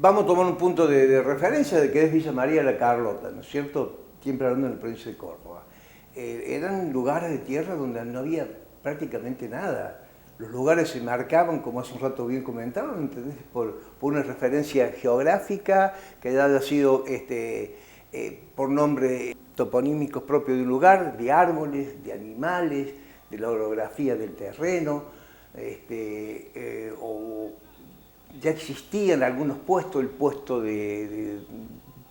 vamos a tomar un punto de referencia de que es Villa María la Carlota, ¿no es cierto? Siempre hablando en la provincia de Córdoba. Eran lugares de tierra donde no había prácticamente nada. Los lugares se marcaban, como hace un rato bien comentaban, ¿entendés? Por una referencia geográfica que haya sido por nombre toponímicos propios de un lugar, de árboles, de animales, de la orografía del terreno, o ya existían algunos puestos, el puesto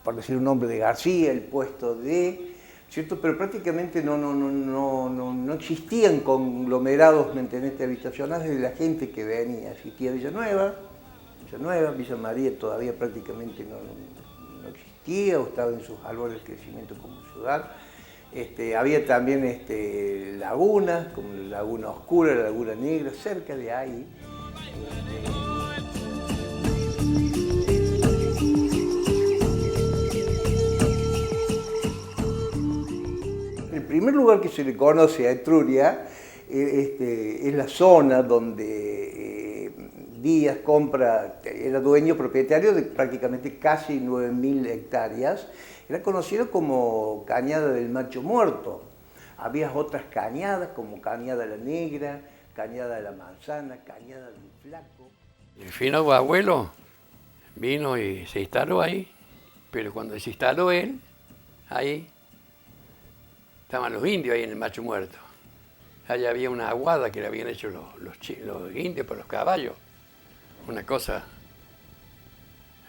por decir un nombre, de García, el puesto de... ¿cierto? Pero prácticamente no existían conglomerados, ¿me entendés?, habitacionales de la gente que venía. Existía Villanueva, Villa María todavía prácticamente no existía o estaba en sus albores de crecimiento como ciudad. Había también lagunas, como la Laguna Oscura, la Laguna Negra, cerca de ahí. El primer lugar que se le conoce a Etruria es la zona donde Díaz era dueño propietario de prácticamente casi 9.000 hectáreas. Era conocido como Cañada del Macho Muerto. Había otras cañadas como Cañada la Negra, Cañada de la Manzana, Cañada del Flaco. El fino abuelo vino y se instaló ahí, pero cuando se instaló él, ahí estaban los indios ahí en el Macho Muerto. Allá había una aguada que le habían hecho los indios por los caballos. Una cosa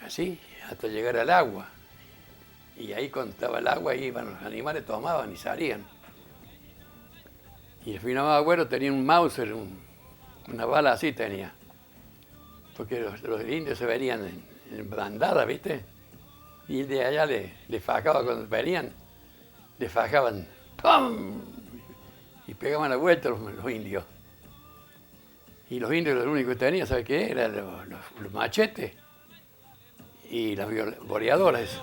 así, hasta llegar al agua. Y ahí cuando estaba el agua, ahí iban los animales, tomaban y salían. Y el fino abuelo tenía un Mauser, una bala así tenía. Porque los indios se venían en bandada, ¿viste? Y de allá le fajaba cuando venían, le fajaban, ¡pum! Y pegaban la vuelta los indios. Y los indios lo único que tenían, ¿sabes qué? Eran los machetes y las boleadoras.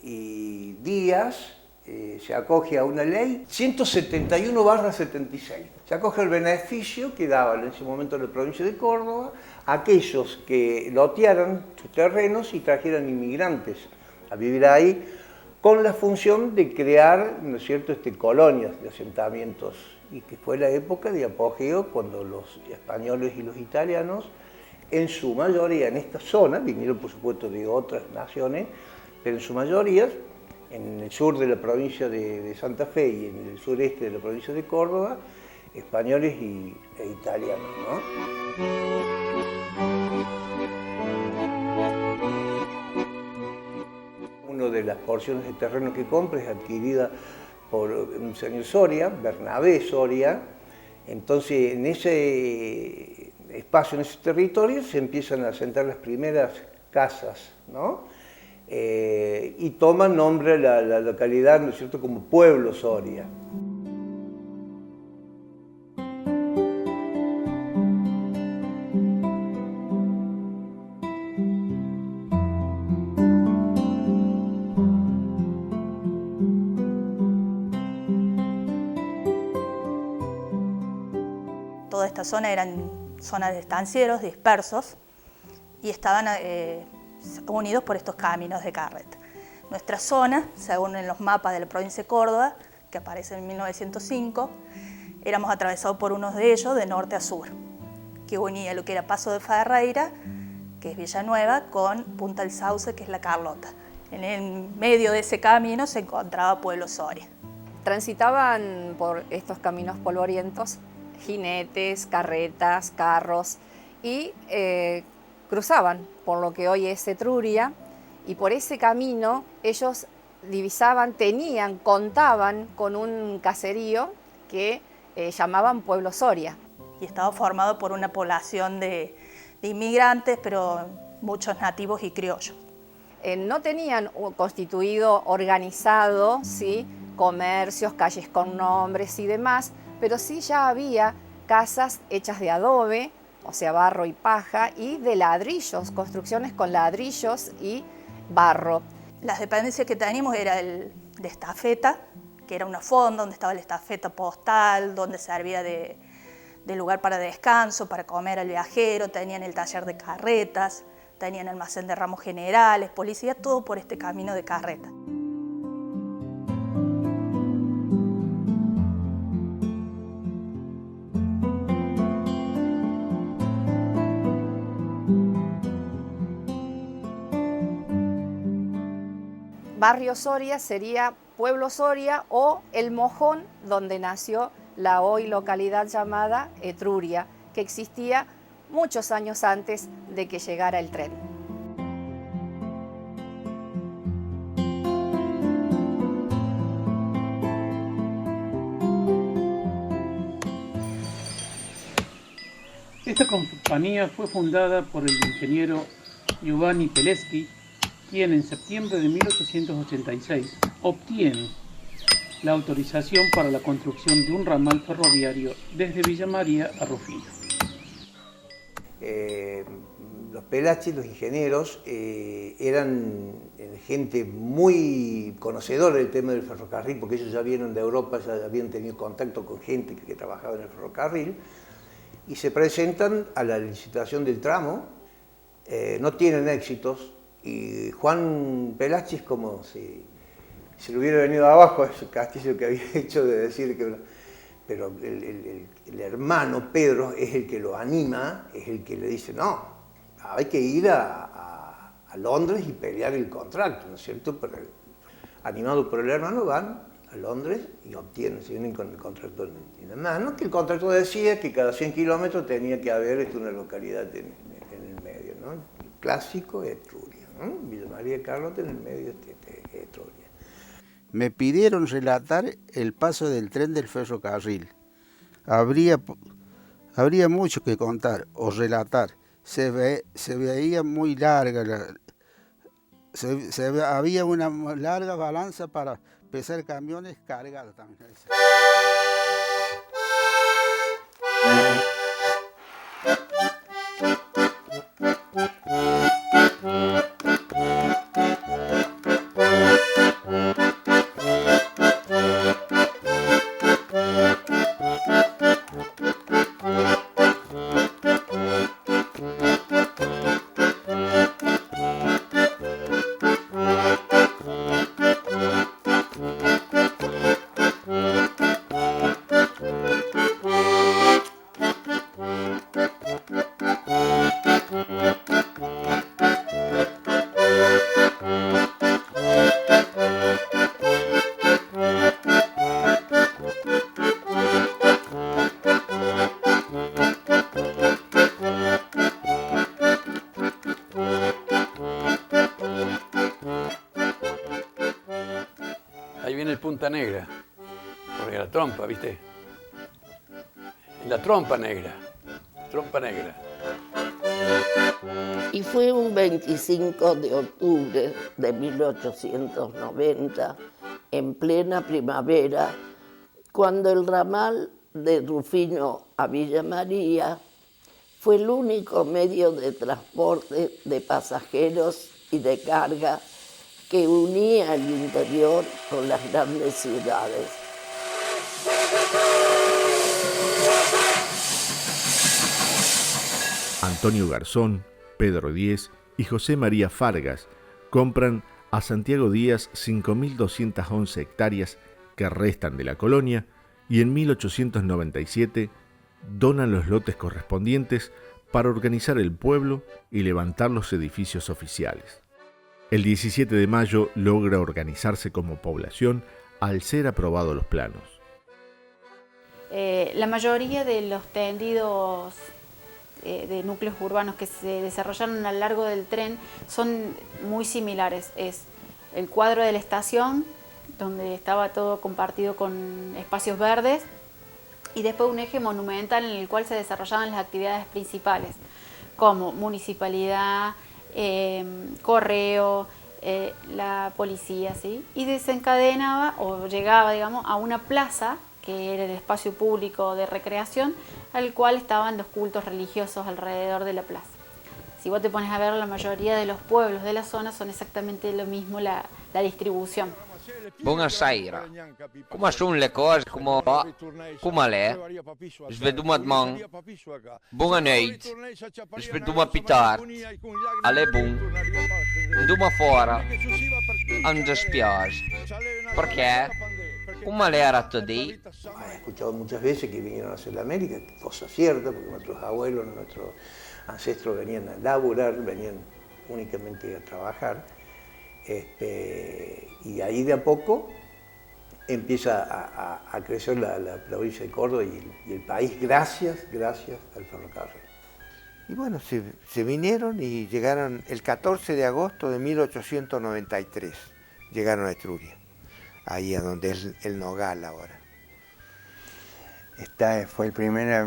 Y Díaz se acoge a una ley 171/76. Se acoge al beneficio que daba en ese momento la provincia de Córdoba a aquellos que lotearan sus terrenos y trajeran inmigrantes a vivir ahí, con la función de crear, ¿no es cierto?, colonias de asentamientos, y que fue la época de apogeo cuando los españoles y los italianos, en su mayoría en esta zona, vinieron por supuesto de otras naciones, pero en su mayoría en el sur de la provincia de Santa Fe y en el sureste de la provincia de Córdoba, españoles e italianos, ¿no? Una de las porciones de terreno que compra es adquirida por un señor Soria, Bernabé Soria. Entonces, en ese espacio, en ese territorio, se empiezan a asentar las primeras casas, ¿no? Y toma nombre la localidad, ¿no es cierto?, como Pueblo Soria. Toda esta zona eran zonas de estancieros dispersos y estaban unidos por estos caminos de carreta. Nuestra zona, según en los mapas de la provincia de Córdoba, que aparecen en 1905, éramos atravesados por uno de ellos de norte a sur, que unía lo que era Paso de Ferreira, que es Villanueva, con Punta del Sauce, que es la Carlota. En el medio de ese camino se encontraba Pueblo Soria. Transitaban por estos caminos polvorientos jinetes, carretas, carros y cruzaban por lo que hoy es Etruria, y por ese camino ellos divisaban, contaban con un caserío que llamaban Pueblo Soria. Y estaba formado por una población de inmigrantes, pero muchos nativos y criollos. No tenían constituido, organizado, ¿sí?, comercios, calles con nombres y demás, pero sí ya había casas hechas de adobe, o sea, barro y paja, y de ladrillos, construcciones con ladrillos y barro. Las dependencias que teníamos era el de estafeta, que era una fonda donde estaba la estafeta postal, donde servía de lugar para descanso, para comer al viajero, tenían el taller de carretas, tenían almacén de ramos generales, policía, todo por este camino de carreta. Barrio Soria sería Pueblo Soria o El Mojón, donde nació la hoy localidad llamada Etruria, que existía muchos años antes de que llegara el tren. Esta compañía fue fundada por el ingeniero Giovanni Peleschi, quien en septiembre de 1886 obtiene la autorización para la construcción de un ramal ferroviario desde Villa María a Rufino. Los Peleschi, los ingenieros, eran gente muy conocedora del tema del ferrocarril, porque ellos ya vieron de Europa, ya habían tenido contacto con gente que trabajaba en el ferrocarril, y se presentan a la licitación del tramo, no tienen éxitos, y Juan Peleschi es como si se le hubiera venido abajo ese castillo que había hecho de decir que... Pero el hermano Pedro es el que lo anima, es el que le dice, no, hay que ir a Londres y pelear el contrato, ¿no es cierto? Pero, animado por el hermano, van a Londres y obtienen, se vienen con el contrato en la mano, que el contrato decía que cada 100 kilómetros tenía que haber una localidad en el medio, ¿no? El clásico Etruria, ¿no? Villa María Carlota en el medio Etruria. Me pidieron relatar el paso del tren del ferrocarril. Habría mucho que contar o relatar. Se veía muy larga, había una larga balanza para pesar camiones cargados también. Ahí viene el Punta Negra, porque la trompa, ¿viste? La trompa negra. Y fue un 25 de octubre de 1890, en plena primavera, cuando el ramal de Rufino a Villa María fue el único medio de transporte de pasajeros y de carga que unía el interior con las grandes ciudades. Antonio Garzón, Pedro Díez y José María Fargas compran a Santiago Díaz 5.211 hectáreas que restan de la colonia y en 1897 donan los lotes correspondientes para organizar el pueblo y levantar los edificios oficiales. El 17 de mayo logra organizarse como población al ser aprobados los planos. La mayoría de los tendidos de núcleos urbanos que se desarrollaron a lo largo del tren son muy similares. Es el cuadro de la estación, donde estaba todo compartido con espacios verdes, y después un eje monumental en el cual se desarrollaban las actividades principales, como municipalidad, correo, la policía, ¿sí? Y desencadenaba o llegaba, digamos, a una plaza que era el espacio público de recreación, al cual estaban los cultos religiosos alrededor de la plaza. Si vos te pones a ver, la mayoría de los pueblos de la zona son exactamente lo mismo la distribución. Buonasera. Come sono le cose? Come le? Svedumat-man. Buonanotte. Svedumat pitar. Ale bun. Duma fora. Non dispiace. Perché? Come le era di? He escuchado muchas veces que vinieron a hacer la América, cosa cierta, porque nuestros abuelos, nuestros ancestros venían a laburar, venían únicamente a trabajar. Y ahí de a poco empieza a crecer la provincia de Córdoba y el país gracias al ferrocarril. Y bueno, se vinieron y llegaron el 14 de agosto de 1893, llegaron a Etruria, ahí a donde es el Nogal ahora. Fue el primer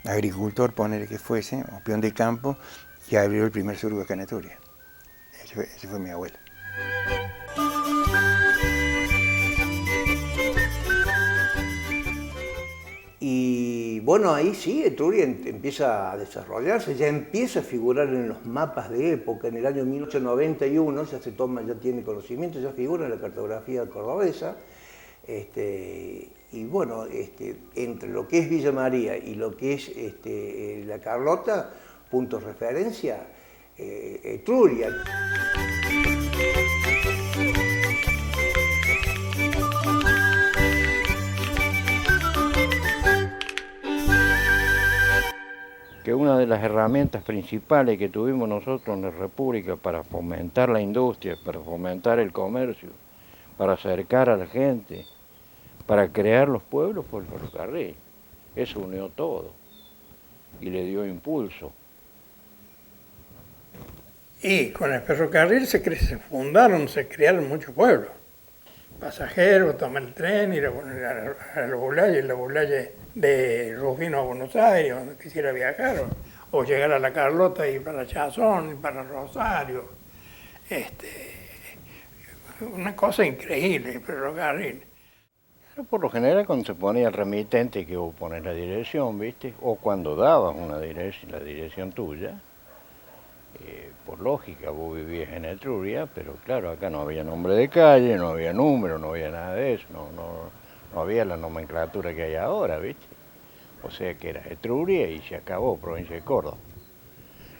agricultor, poner que fuese, o peón de campo, que abrió el primer surco acá en Etruria. Ese fue mi abuelo. Y bueno, ahí sí, Etruria empieza a desarrollarse, ya empieza a figurar en los mapas de época. En el año 1891 ya tiene conocimiento, ya figura en la cartografía cordobesa. Y bueno, entre lo que es Villa María y lo que es La Carlota, punto de referencia, Etruria. Que una de las herramientas principales que tuvimos nosotros en la República para fomentar la industria, para fomentar el comercio, para acercar a la gente, para crear los pueblos fue el ferrocarril. Eso unió todo y le dio impulso. Y con el ferrocarril se crearon muchos pueblos. Pasajeros, toman el tren, ir a la Bulaye de Rufino a Buenos Aires, donde quisiera viajar, o llegar a La Carlota y para Chazón, y para Rosario. Una cosa increíble el ferrocarril. Pero por lo general cuando se ponía el remitente que vos pones la dirección, ¿viste? O cuando dabas la dirección tuya, por lógica vos vivías en Etruria, pero claro, acá no había nombre de calle, no había número, no había nada de eso, no había la nomenclatura que hay ahora, ¿viste? O sea que era Etruria y se acabó, provincia de Córdoba.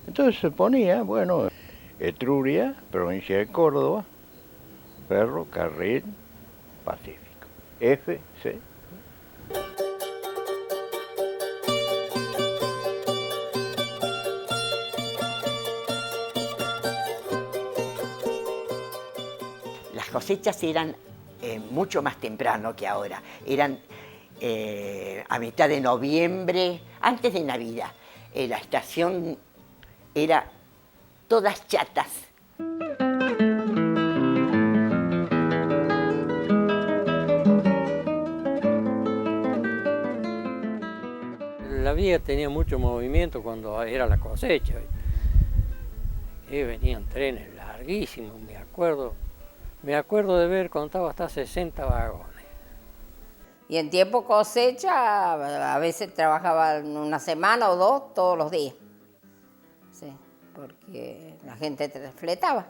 Entonces se ponía, bueno, Etruria, provincia de Córdoba, ferrocarril Pacífico, FC. Las cosechas eran mucho más temprano que ahora, eran a mitad de noviembre, antes de Navidad. La estación era todas chatas. La vía tenía mucho movimiento cuando era la cosecha. Y venían trenes larguísimos, me acuerdo de haber contado hasta 60 vagones. Y en tiempo cosecha, a veces trabajaba una semana o dos todos los días. Sí, porque la gente fletaba.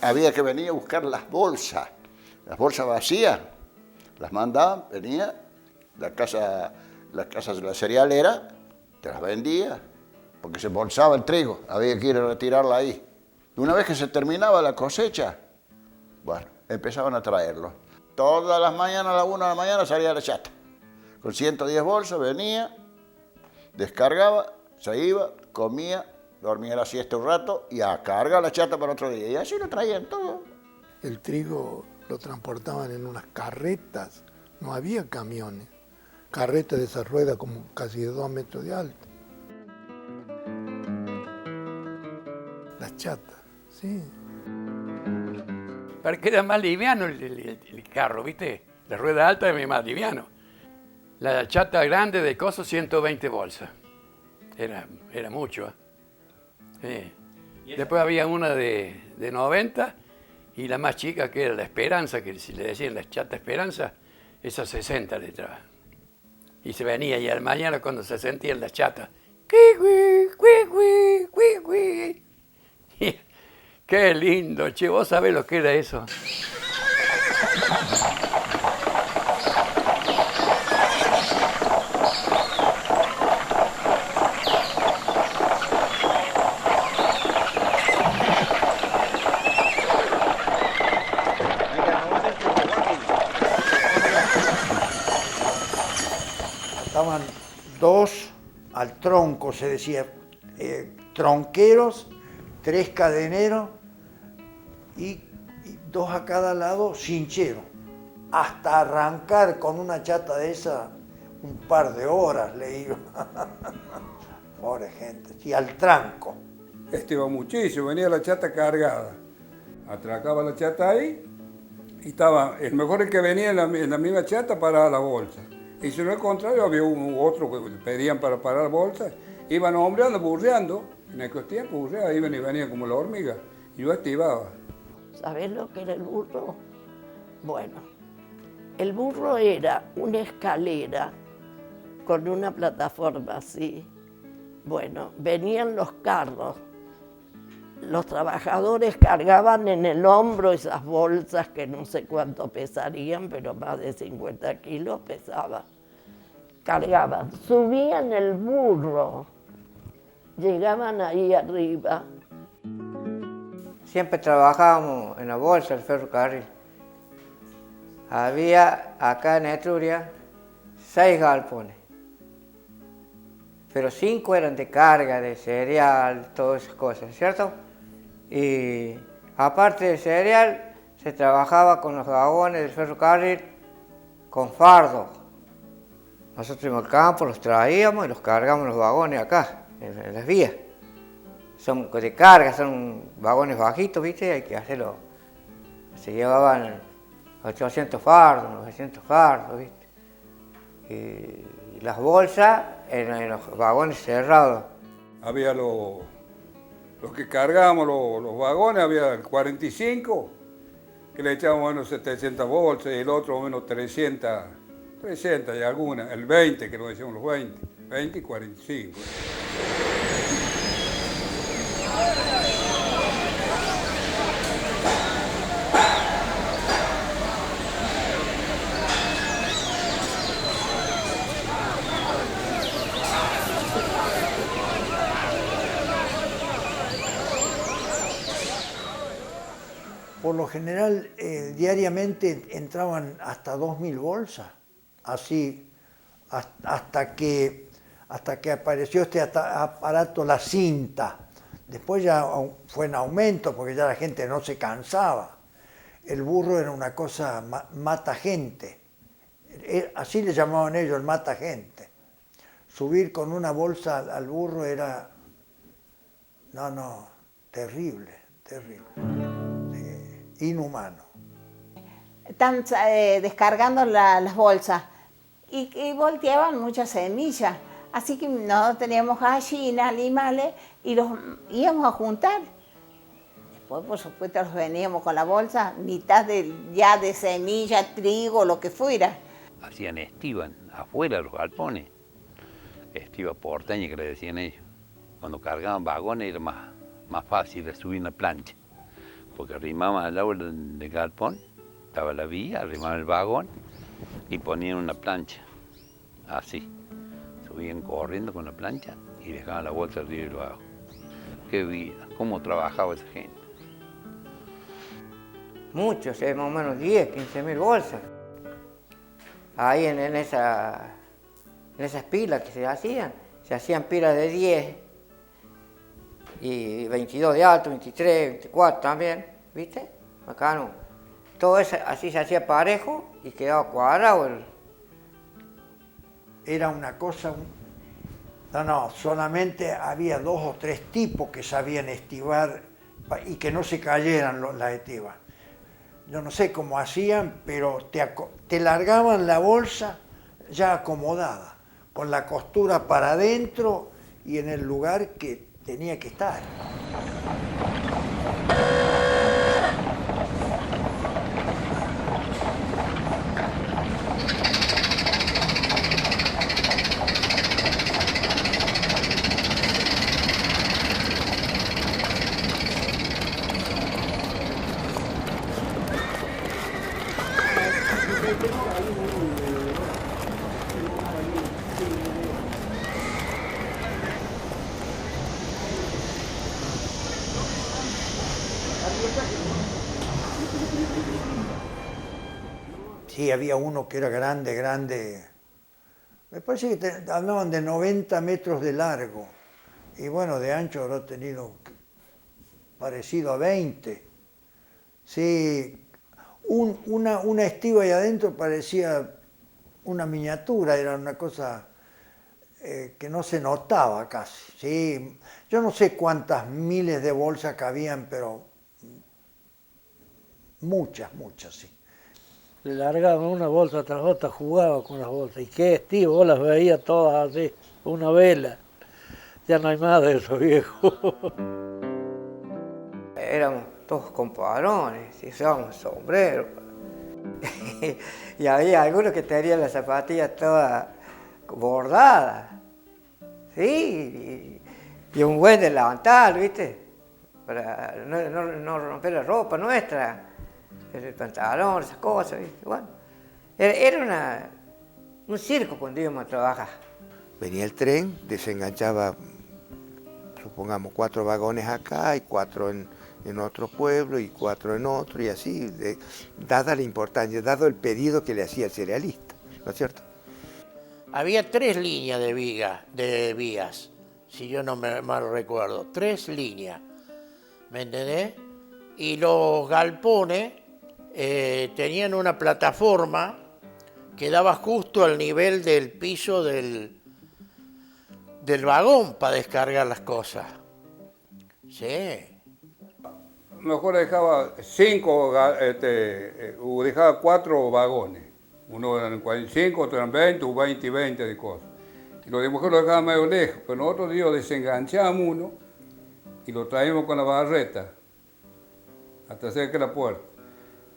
Había que venir a buscar las bolsas vacías, las mandaban, venía, las casas de la cerealera, te las vendía, porque se embolsaba el trigo, había que ir a retirarla ahí. Una vez que se terminaba la cosecha, bueno, empezaban a traerlo. Todas las mañanas, a las 1 de la mañana, salía la chata. Con 110 bolsas venía, descargaba, se iba, comía, dormía la siesta un rato y a cargar la chata para otro día. Y así lo traían todo. El trigo lo transportaban en unas carretas, no había camiones. Carretas de esa rueda como casi de 2 metros de alto. Las chatas, sí. Para que era más liviano el carro, ¿viste? La rueda alta es más liviano. La chata grande de coso, 120 bolsas. Era mucho, ¿eh? Sí. Después había una de 90 y la más chica que era la Esperanza, que si le decían la chata Esperanza, esa 60 le traban. Y se venía, y al mañana cuando se sentía en la chata, ¡Cui, cui, cui, cui, cui! ¡Qué lindo, che! ¿Vos sabés lo que era eso? Estaban dos al tronco, se decía, tronqueros, 3 cadeneros y 2 a cada lado cincheros. Hasta arrancar con una chata de esa, un par de horas le iba. Pobre gente, y al tranco. Iba muchísimo, venía la chata cargada. Atracaba la chata ahí y estaba, el mejor es que venía en la misma chata para la bolsa. Y si no, al contrario, había otro que pedían para parar bolsas. Iban hombreando, burreando. En aquel tiempo burreaban, iban y venían como la hormiga. Y yo activaba. ¿Sabés lo que era el burro? Bueno, el burro era una escalera con una plataforma así. Bueno, venían los carros. Los trabajadores cargaban en el hombro esas bolsas que no sé cuánto pesarían, pero más de 50 kilos pesaba. Cargaban, subían el burro, llegaban ahí arriba. Siempre trabajábamos en la bolsa del ferrocarril. Había acá en Etruria 6 galpones, pero 5 eran de carga, de cereal, todas esas cosas, ¿cierto? Y aparte de cereal, se trabajaba con los vagones del ferrocarril con fardo. Nosotros íbamos al campo, los traíamos y los cargamos en los vagones acá, en las vías. Son de carga, son vagones bajitos, ¿viste? Hay que hacerlo. Se llevaban 800 fardos, 900 fardos, ¿viste? Y las bolsas en los vagones cerrados. Había los que cargábamos los vagones, había el 45, que le echábamos menos 700 bolsas, y el otro menos 300 y alguna, el 20, que lo decíamos los 20 y 45. Por lo general, diariamente entraban hasta 2.000 bolsas, así, hasta que apareció este aparato, la cinta. Después ya fue en aumento, porque ya la gente no se cansaba. El burro era una cosa mata gente, así le llamaban ellos, el mata gente. Subir con una bolsa al burro era, terrible, terrible. Inhumano. Están descargando las bolsas y volteaban muchas semillas, así que no teníamos gallinas, animales y los íbamos a juntar. Después, por supuesto, los veníamos con la bolsa, mitad ya de semilla, trigo, lo que fuera. Hacían estiva afuera de los galpones, estiva porteña que le decían ellos. Cuando cargaban vagones era más fácil de subir una plancha, porque arrimaban al lado del galpón, estaba la vía, arrimaban el vagón y ponían una plancha, así. Subían corriendo con la plancha y dejaban la bolsa arriba y abajo. Qué vida, cómo trabajaba esa gente. Muchos, más o menos 10, 15.000 bolsas. Ahí en esas pilas que se hacían pilas de 10 y 22 de alto, 23, 24 también, ¿viste? Bacano. Todo eso así se hacía parejo y quedaba cuadrado. Era una cosa, solamente había 2 o 3 tipos que sabían estivar y que no se cayeran las estivas. Yo no sé cómo hacían, pero te largaban la bolsa ya acomodada, con la costura para adentro y en el lugar que tenía que estar. Sí, había uno que era grande, grande. Me parece que hablaban de 90 metros de largo. Y bueno, de ancho habrá tenido parecido a 20. Sí, una estiba ahí adentro parecía una miniatura, era una cosa que no se notaba casi. Sí, yo no sé cuántas miles de bolsas cabían, pero muchas, muchas, sí. Le largaban una bolsa tras otra, jugaba con las bolsas. Y qué estilo, vos las veías todas así, una vela. Ya no hay más de eso, viejo. Éramos todos compadrones, y usábamos sombreros. Y había algunos que tenían las zapatillas todas bordadas. Sí, y un buen delantal, ¿viste? Para no romper la ropa nuestra. El pantalón, esas cosas, ¿viste? Bueno, era un circo cuando íbamos a trabajar. Venía el tren, desenganchaba, supongamos, 4 vagones acá y 4 en otro pueblo y 4 en otro y así, dada la importancia, dado el pedido que le hacía el cerealista, ¿no es cierto? Había 3 líneas de vías, si yo no me mal recuerdo, 3 líneas, ¿me entendés? Y los galpones tenían una plataforma que daba justo al nivel del piso del vagón para descargar las cosas. Sí. Mejor dejaba 4 vagones. Uno eran 45, otro eran 20, o 20 y 20 de cosas. Y los de mujer lo dejaban medio lejos, pero nosotros desenganchamos uno y lo traíamos con la barreta hasta cerca de la puerta.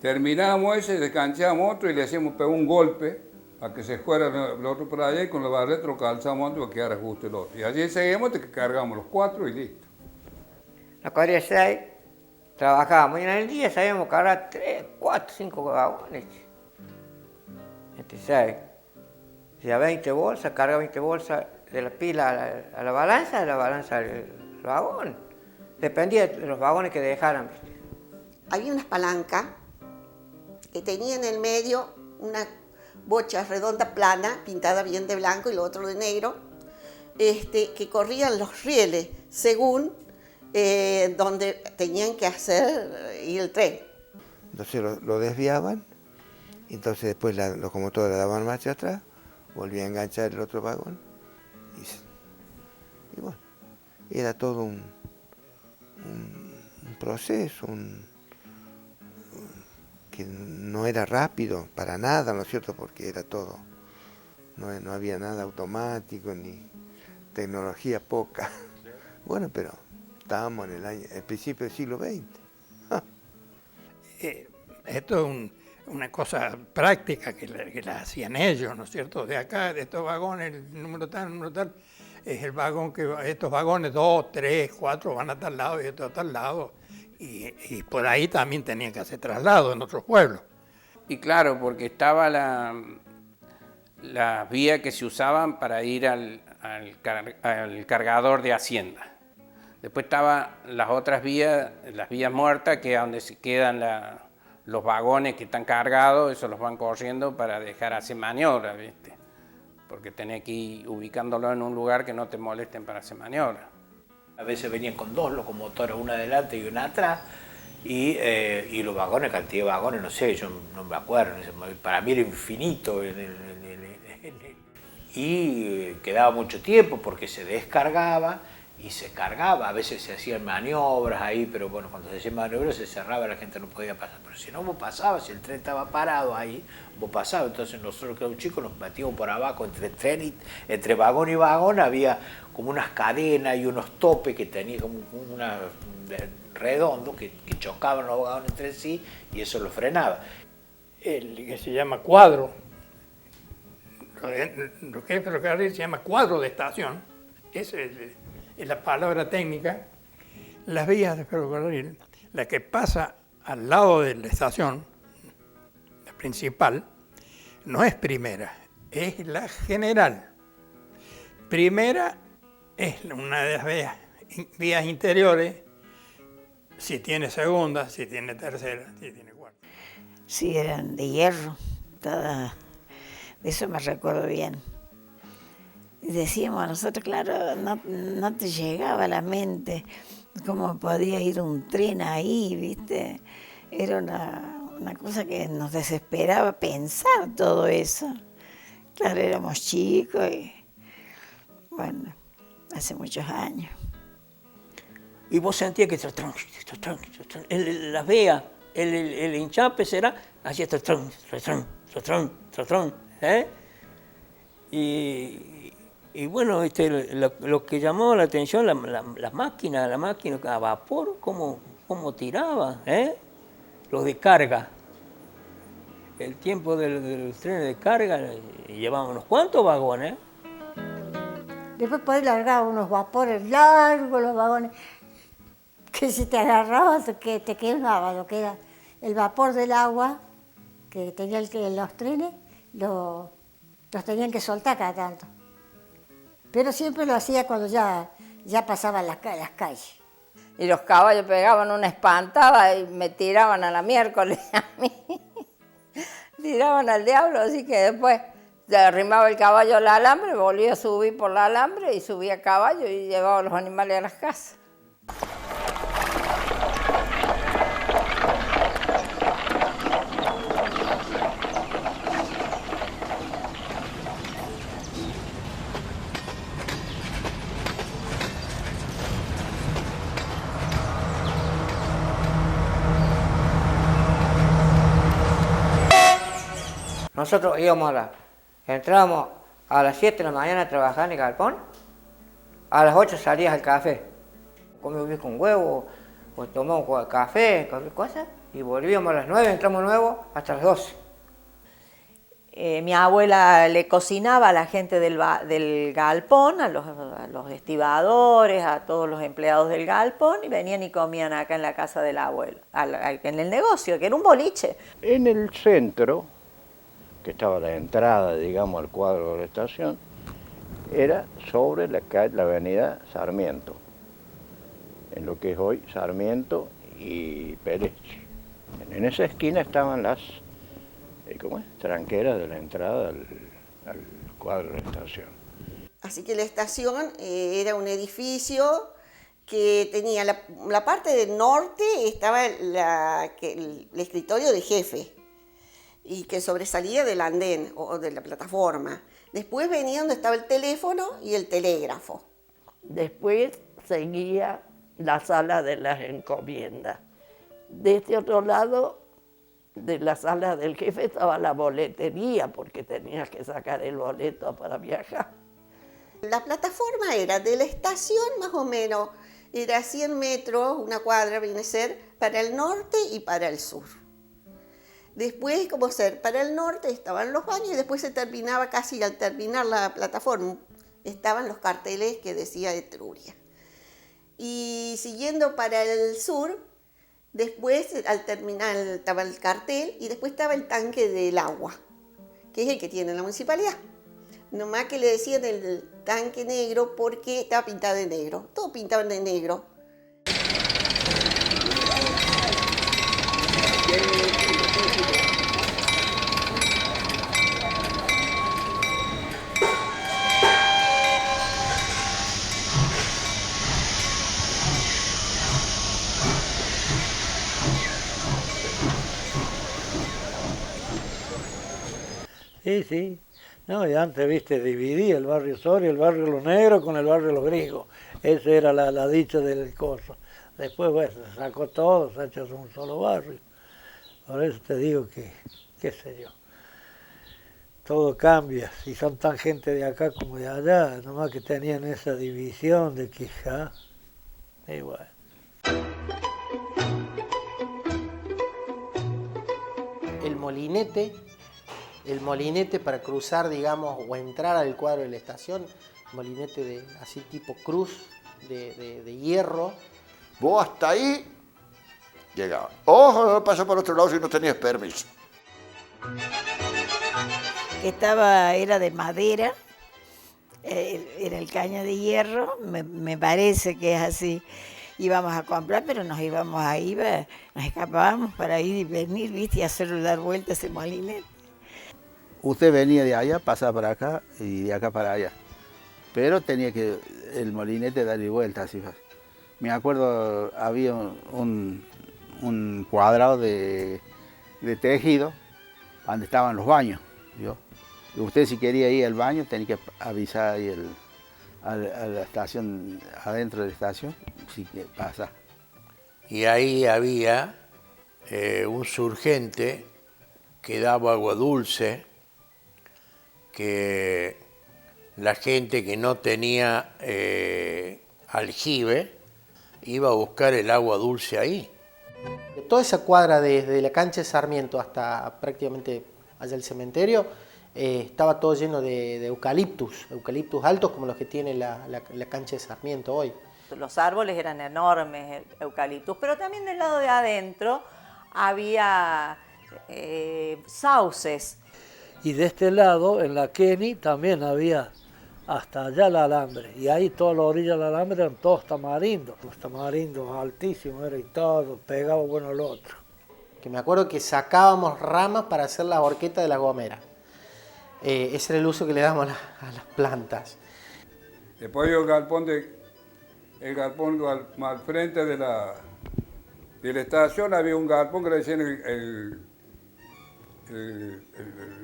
Terminamos ese, descanchamos otro y le hacíamos un golpe para que se fuera el otro por allá y con la barreta lo calzamos antes para que quedara justo el otro. Y así seguimos hasta que cargamos los 4 y listo. La cuadrilla 6 trabajábamos y en el día sabíamos cargar 3, 4, 5 vagones. Este 6. Si a 20 bolsas, carga 20 bolsas de la pila a la balanza, de la balanza al vagón. Dependía de los vagones que dejaran. Había unas palancas que tenía en el medio una bocha redonda plana, pintada bien de blanco y lo otro de negro, que corrían los rieles según donde tenían que hacer ir el tren. Entonces lo desviaban, y entonces después la locomotora le daban marcha atrás, volvía a enganchar el otro vagón, y bueno, era todo un proceso, que no era rápido para nada, ¿no es cierto? Porque era todo, no había nada automático ni tecnología poca. Bueno, pero estábamos en el principio del siglo XX. Esto es una cosa práctica que la hacían ellos, ¿no es cierto? De acá, de estos vagones, el número tal, es el vagón estos vagones 2, 3, 4 van a tal lado y estos a tal lado. Y por ahí también tenían que hacer traslado en otros pueblos. Y claro, porque estaba la vía que se usaban para ir al cargador de Hacienda. Después estaban las otras vías, las vías muertas, que es donde se quedan los vagones que están cargados, eso los van corriendo para dejar hacer maniobras, ¿viste? Porque tenés que ir ubicándolo en un lugar que no te molesten para hacer maniobras. A veces venían con 2 locomotoras, una adelante y una atrás, y los vagones, cantidad de vagones, no sé, yo no me acuerdo, para mí era infinito, y quedaba mucho tiempo porque se descargaba y se cargaba, a veces se hacían maniobras ahí, pero bueno, cuando se hacían maniobras se cerraba, la gente no podía pasar, pero si no vos pasabas, si el tren estaba parado ahí, vos pasabas, entonces nosotros que éramos chicos nos metíamos por abajo, entre vagón y vagón había como unas cadenas y unos topes que tenía como una redondo que chocaban los vagones entre sí y eso lo frenaba. El que se llama cuadro, lo que es ferrocarril se llama cuadro de estación, es la palabra técnica. Las vías de ferrocarril, la que pasa al lado de la estación, la principal, no es primera, es la general. Primera es una de las vías interiores, si tiene segunda, si tiene tercera, si tiene cuarta. Sí, eran de hierro, de eso me recuerdo bien. Y decíamos nosotros, claro, no te llegaba a la mente cómo podía ir un tren ahí, ¿viste? Era una cosa que nos desesperaba pensar todo eso. Claro, éramos chicos y, bueno, hace muchos años. Y vos sentías que las veas, el hinchape será, hacía ¿eh? Y bueno, lo que llamó la atención, la máquina a vapor, cómo tiraba, ¿eh? Los de carga. El tiempo de los trenes de carga, llevaban unos cuantos vagones. Después podés largar unos vapores largos, los vagones, que si te agarrabas, que te quemaba lo que era el vapor del agua, que tenía los trenes, los tenían que soltar cada tanto. Pero siempre lo hacía cuando ya pasaban las calles. Y los caballos pegaban una espantada y me tiraban a la miércoles a mí. Tiraban al diablo, así que después se arrimaba el caballo al alambre, volvía a subir por el alambre y subía a caballo y llevaba a los animales a las casas. Nosotros entrábamos a las 7 de la mañana a trabajar en el galpón, a las 8 salías al café. Comíamos con huevo, o tomamos café, cualquier cosa, y volvíamos a las 9, entramos nuevo hasta las 12. Mi abuela le cocinaba a la gente del galpón, a los estibadores, a todos los empleados del galpón, y venían y comían acá en la casa del abuelo, en el negocio, que era un boliche. En el centro, que estaba la entrada, digamos, al cuadro de la estación, era sobre la avenida Sarmiento, en lo que es hoy Sarmiento y Pérez. En esa esquina estaban las tranqueras de la entrada al cuadro de la estación. Así que la estación era un edificio que tenía la parte del norte, estaba el escritorio de jefe, y que sobresalía del andén o de la plataforma. Después venía donde estaba el teléfono y el telégrafo. Después seguía la sala de las encomiendas. De este otro lado de la sala del jefe estaba la boletería, porque tenías que sacar el boleto para viajar. La plataforma era de la estación más o menos, era 100 metros, una cuadra viene a ser, para el norte y para el sur. Después, como ser, para el norte estaban los baños y después se terminaba casi al terminar la plataforma, estaban los carteles que decía Etruria. Y siguiendo para el sur, después al terminar estaba el cartel y después estaba el tanque del agua, que es el que tiene la municipalidad. Nomás que le decían el tanque negro porque estaba pintado de negro, todo pintaban de negro. Sí. No, y antes, viste, dividía el barrio Soria, el barrio Los Negros con el barrio Los Griegos. Esa era la dicha del coso. Después, bueno, se sacó todo, se ha hecho un solo barrio. Por eso te digo que, qué sé yo, todo cambia. Si son tan gente de acá como de allá, nomás que tenían esa división de que ya, igual. El molinete para cruzar, digamos, o entrar al cuadro de la estación, molinete así tipo cruz, de hierro. Vos hasta ahí llegabas. Ojo, no pasó por otro lado si no tenías permiso. que era de madera, era el caño de hierro, me parece que es así. Íbamos a comprar, pero nos íbamos ahí, nos escapábamos para ir y venir, ¿viste? Y hacerlo dar vuelta ese molinete. Usted venía de allá, pasaba para acá y de acá para allá. Pero tenía que el molinete darle vuelta así. Me acuerdo, había un cuadrado de tejido donde estaban los baños. ¿Vio? Y usted si quería ir al baño tenía que avisar ahí a la estación, adentro de la estación, si pasa. Y ahí había un surgente que daba agua dulce, que la gente que no tenía aljibe iba a buscar el agua dulce ahí. Toda esa cuadra desde la cancha de Sarmiento hasta prácticamente allá el cementerio estaba todo lleno de eucaliptus altos como los que tiene la cancha de Sarmiento hoy. Los árboles eran enormes, eucaliptus, pero también del lado de adentro había sauces. Y de este lado, en la Kennedy, también había hasta allá el alambre. Y ahí toda la orilla del alambre eran todos tamarindos. Los tamarindos altísimos, era y todo, pegaba bueno al otro. Que me acuerdo que sacábamos ramas para hacer la horqueta de la gomera. Ese era el uso que le damos a las plantas. Después el galpón al frente de la estación había un galpón que le decían el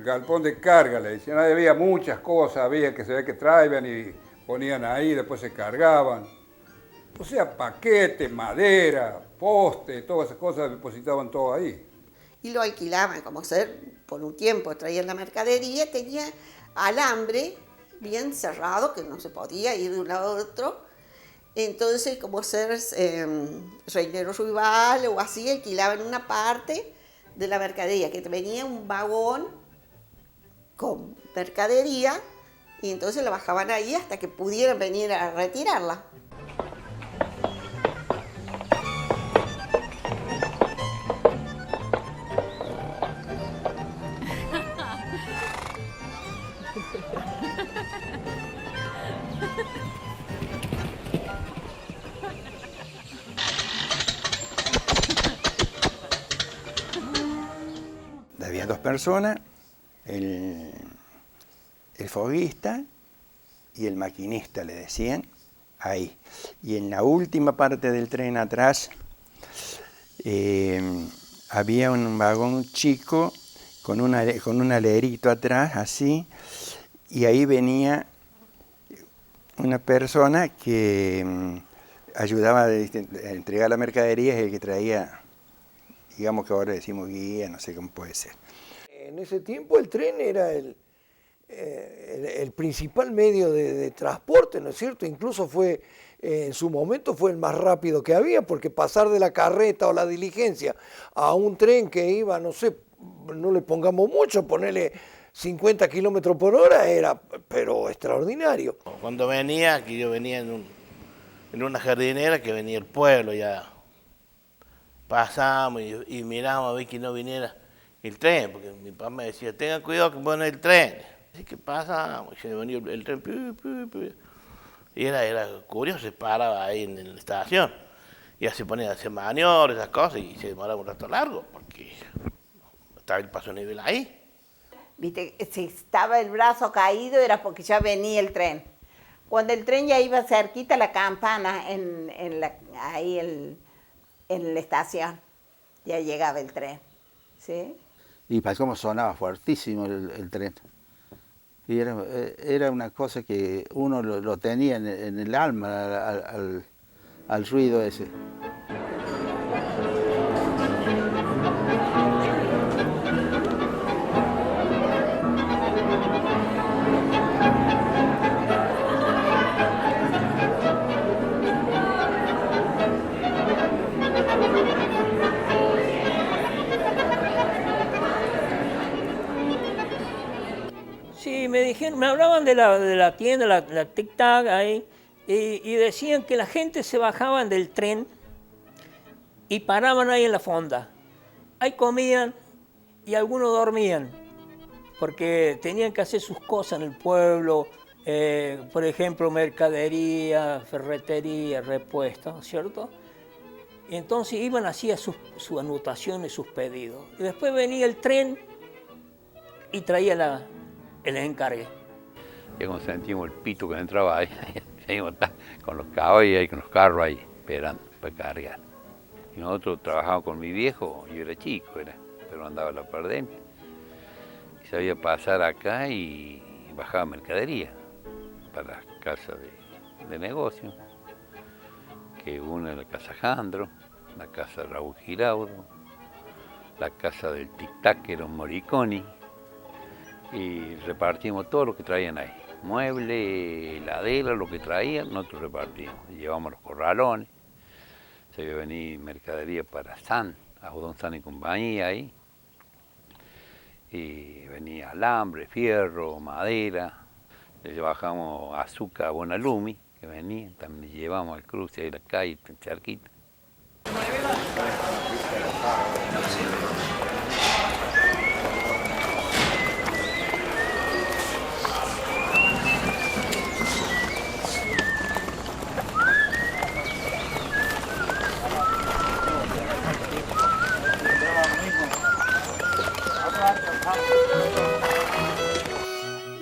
galpón de carga, le decían. Ahí había muchas cosas, había que se ve que traían y ponían ahí, después se cargaban. O sea, paquetes, madera, poste, todas esas cosas depositaban todo ahí. Y lo alquilaban, como ser, por un tiempo traían la mercadería, tenía alambre bien cerrado, que no se podía ir de un lado a otro. Entonces, como ser Reinero Ruibal o así, alquilaban una parte de la mercadería, que venía un vagón con mercadería, y entonces la bajaban ahí hasta que pudieran venir a retirarla. Había dos personas, el foguista y el maquinista, le decían, ahí. Y en la última parte del tren atrás había un vagón chico con un alerito atrás, así, y ahí venía una persona que ayudaba a entregar la mercadería, es el que traía, digamos que ahora decimos guía, no sé cómo puede ser. En ese tiempo el tren era el principal medio de transporte, ¿no es cierto? Incluso en su momento fue el más rápido que había, porque pasar de la carreta o la diligencia a un tren que iba, no sé, no le pongamos mucho, ponerle 50 kilómetros por hora, era pero extraordinario. Cuando venía, aquí yo venía en una jardinera que venía el pueblo, ya pasamos y miramos a ver que no viniera el tren, porque mi papá me decía, tengan cuidado que pone el tren. Así que pasamos, y se venía el tren, y era curioso, se paraba ahí en la estación, y ya se ponía a hacer maniobras, esas cosas, y se demoraba un rato largo, porque estaba el paso a nivel ahí. Viste, si estaba el brazo caído era porque ya venía el tren. Cuando el tren ya iba cerquita la campana ahí en la estación, ya llegaba el tren, ¿sí? Y para cómo sonaba fuertísimo el tren. Y era una cosa que uno lo tenía en el alma, al ruido ese. Sí, me hablaban de la tienda, la Tic Tac ahí, y decían que la gente se bajaban del tren y paraban ahí en la fonda. Ahí comían y algunos dormían, porque tenían que hacer sus cosas en el pueblo, por ejemplo, mercadería, ferretería, repuestos, ¿cierto? Y entonces iban, hacían sus anotaciones, sus pedidos. Y después venía el tren y traía el encargue. Ya cuando sentimos el pito que entraba ahí, con los caballos ahí, con los carros ahí, esperando para cargar. Y nosotros trabajábamos con mi viejo, yo era chico, pero andaba la pandemia. Y sabía pasar acá y bajaba mercadería para las casas de negocio, que una es la casa Jandro, la casa Raúl Giraudo, la casa del Tic Tac, que era un Moriconi, y repartimos todo lo que traían ahí. Muebles, heladera, lo que traían, nosotros repartimos. Llevamos los corralones, se iba a venir mercadería para San, Algodón San y compañía ahí. Y venía alambre, fierro, madera. Le bajamos azúcar a Bonalumi, que venía, también llevamos al cruce de la calle, cerquita.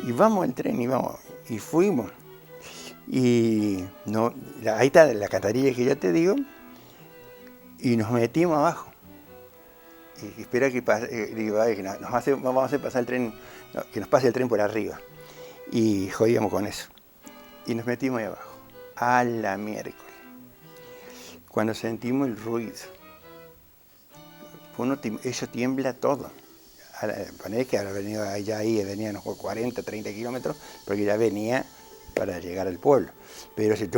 Y vamos al tren y fuimos. Y no, ahí está la alcantarilla que ya te digo, y nos metimos abajo. Y espera que pase, vamos a hacer pasar el tren, no, que nos pase el tren por arriba. Y jodíamos con eso. Y nos metimos ahí abajo, a la miércoles. Cuando sentimos el ruido, eso tiembla todo. Ponés que ahora venía unos 40, 30 kilómetros, porque ya venía para llegar al pueblo. Pero ese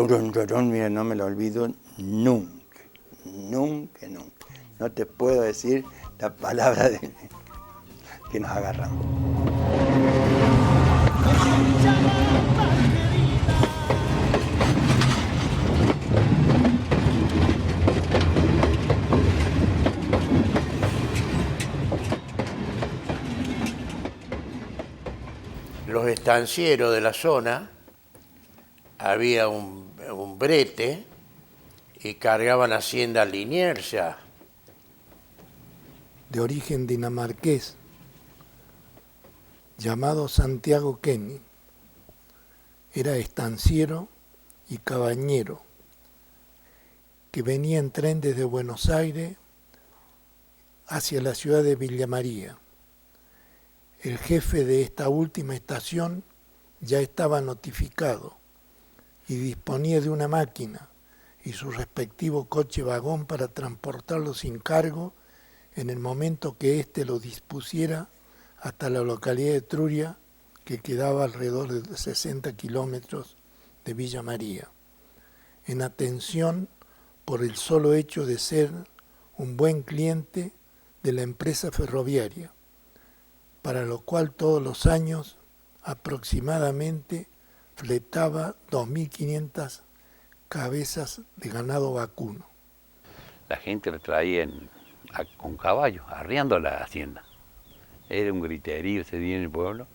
mira, no me lo olvido nunca, nunca, nunca. No te puedo decir la palabra que nos agarramos. Los estancieros de la zona, había un brete y cargaban hacienda Liniers ya. De origen dinamarqués, llamado Santiago Kenny. Era estanciero y cabañero, que venía en tren desde Buenos Aires hacia la ciudad de Villa María. El jefe de esta última estación ya estaba notificado y disponía de una máquina y su respectivo coche-vagón para transportarlo sin cargo en el momento que éste lo dispusiera hasta la localidad de Etruria, que quedaba alrededor de 60 kilómetros de Villa María, en atención por el solo hecho de ser un buen cliente de la empresa ferroviaria, para lo cual todos los años aproximadamente fletaba 2.500 cabezas de ganado vacuno. La gente lo traía con caballos, arriando la hacienda. Era un griterío ese día en el pueblo.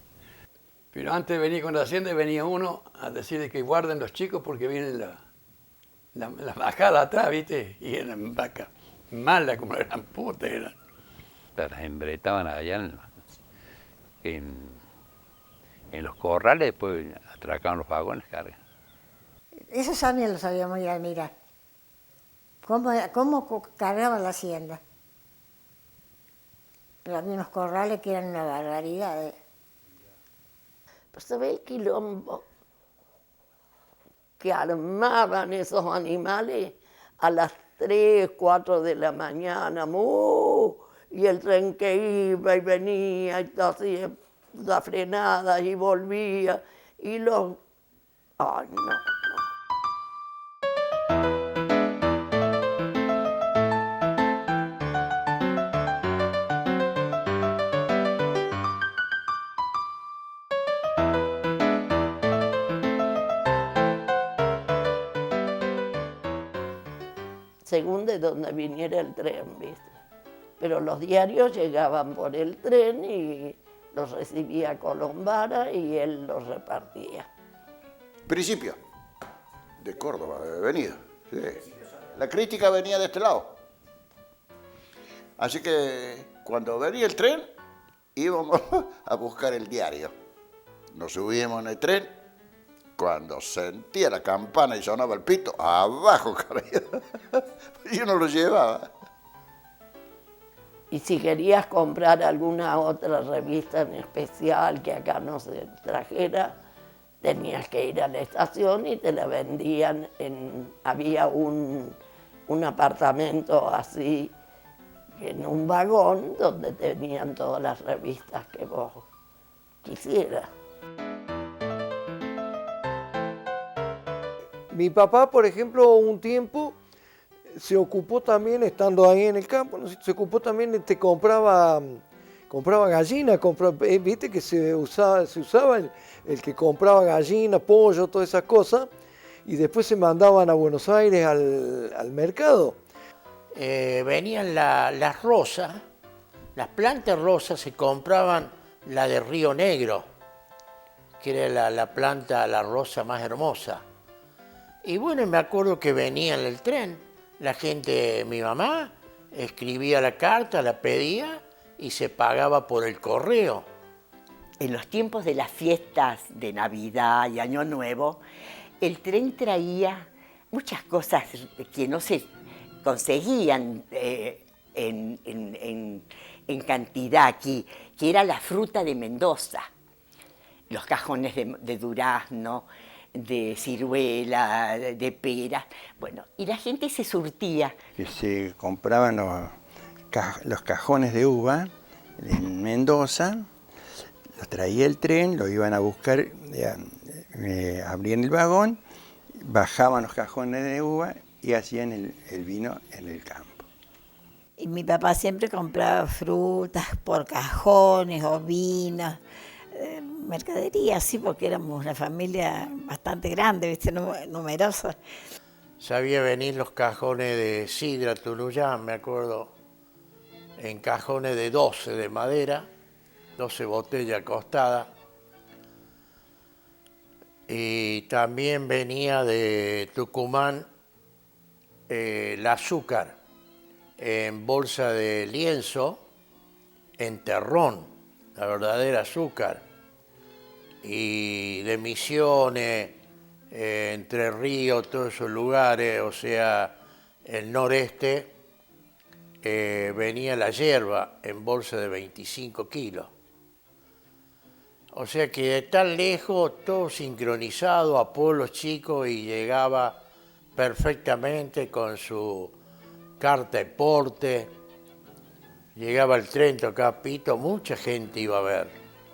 Pero antes de venir con la hacienda venía uno a decirle que guarden los chicos porque vienen las vacadas atrás, ¿viste? Y eran vacas malas como eran putas. Las embretaban allá en los corrales, después atracaban los vagones, cargan. Eso también lo sabíamos ya mirar. ¿Cómo cargaban la hacienda? Pero había unos corrales que eran una barbaridad. Pues se ve el quilombo que armaban esos animales a las 3, 4 de la mañana, y el tren que iba y venía y hacía la frenada y volvía, y los... ¡Ay, no! Según de donde viniera el tren, ¿viste? Pero los diarios llegaban por el tren y los recibía Colombara y él los repartía. Principio de Córdoba, de venido. Sí. La crítica venía de este lado. Así que cuando venía el tren, íbamos a buscar el diario. Nos subíamos en el tren, cuando sentía la campana y sonaba el pito, abajo cabía. Yo no lo llevaba. Y si querías comprar alguna otra revista en especial que acá no se trajera, tenías que ir a la estación y te la vendían había un apartamento así, en un vagón, donde tenían todas las revistas que vos quisieras. Mi papá, por ejemplo, un tiempo se ocupó también, estando ahí en el campo, ¿no? Se ocupó también, compraba gallina, viste que se usaba el que compraba gallina, pollo, todas esas cosas, y después se mandaban a Buenos Aires al mercado. Venían las rosas, las plantas rosas se compraban la de Río Negro, que era la planta, la rosa más hermosa. Y bueno, me acuerdo que venía en el tren, la gente, mi mamá, escribía la carta, la pedía y se pagaba por el correo. En los tiempos de las fiestas de Navidad y Año Nuevo, el tren traía muchas cosas que no se conseguían en cantidad aquí, que era la fruta de Mendoza, los cajones de durazno, de ciruela, de peras, bueno, y la gente se surtía. Que se compraban los cajones de uva en Mendoza, los traía el tren, lo iban a buscar, abrían el vagón, bajaban los cajones de uva y hacían el vino en el campo. Y mi papá siempre compraba frutas por cajones o vinos, mercadería, sí, porque éramos una familia bastante grande, ¿viste? Numerosa. Sabía venir los cajones de sidra Tunuyán, me acuerdo, en cajones de 12 de madera, 12 botellas acostadas. Y también venía de Tucumán el azúcar en bolsa de lienzo, en terrón, la verdadera azúcar. Y de Misiones, Entre Ríos, todos esos lugares, o sea, el noreste, venía la hierba en bolsa de 25 kilos. O sea que de tan lejos, todo sincronizado a pueblos chicos y llegaba perfectamente con su carta de porte. Llegaba el tren, tocaba pito, mucha gente iba a ver.